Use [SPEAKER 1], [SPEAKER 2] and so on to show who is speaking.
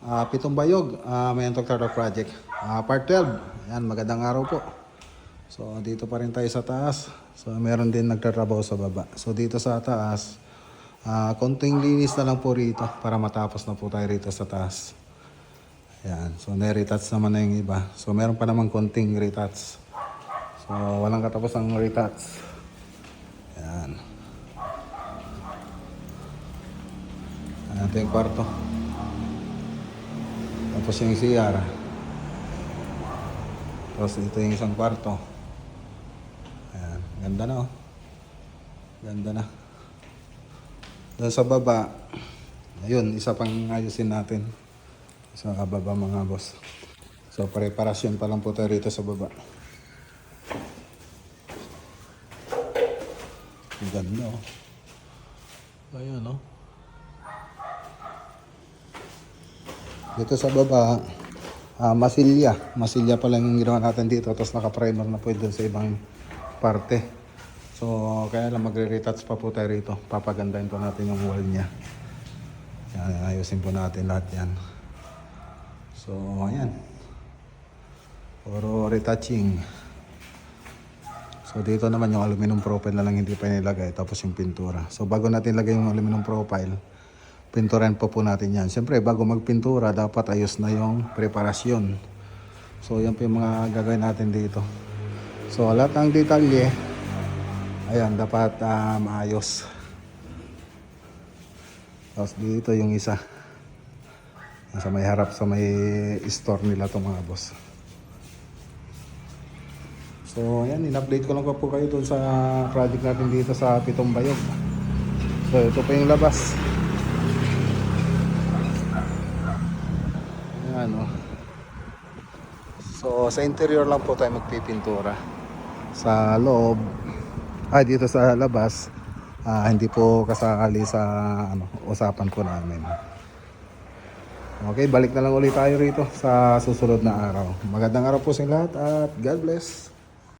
[SPEAKER 1] Pitong Bayog, Mayantog Turtle Project. Part 12. Yan, magandang araw po. So, dito pa rin tayo sa taas. So, meron din nagtatrabaho sa baba. So, dito sa taas, konting linis na lang po rito para matapos na po tayo rito sa taas. Yan. So, na-retouch naman na yung iba. So, meron pa namang konting retouch. So, walang katapos ang retouch. Yan. Yan ito yung kwarto. Tapos yung CR. Tapos ito yung isang kwarto. Ayan. Ganda na oh. Ganda na. Doon sa baba. Ayun, isa pang ayusin natin. Sa baba mga boss. So preparasyon pa lang po tayo rito sa baba. Ganda oh. Ayun oh. Dito sa baba, masilya. Masilya pa lang yung ginawa natin dito. Tapos naka-primer na po doon sa ibang parte. So, kaya lang magre-retouch pa po tayo rito. Papagandahin po natin yung wall niya. Yan, ayusin po natin lahat yan. So, ayan. Puro retouching. So, dito naman yung aluminum profile na lang hindi pa nilagay. Tapos yung pintura. So, bago natin lagay yung aluminum profile, pinturan po natin yan. Siyempre, bago magpintura, dapat ayos na yung preparasyon. So, yan po yung mga gagawin natin dito. So, lahat ng detalye, ayan, dapat maayos. Tapos dito yung isa. Sa may harap, sa may store nila itong mga boss. So, ayan, in-update ko lang po kayo dun sa project natin dito sa Pitong Bayog. So, ito pa yung labas. Ano. So sa interior lang po tayo magpipintura. Sa loob, dito sa labas, hindi po kasali sa usapan po namin. Okay, balik na lang ulit tayo rito sa susunod na araw. Magandang araw po sa lahat at God bless.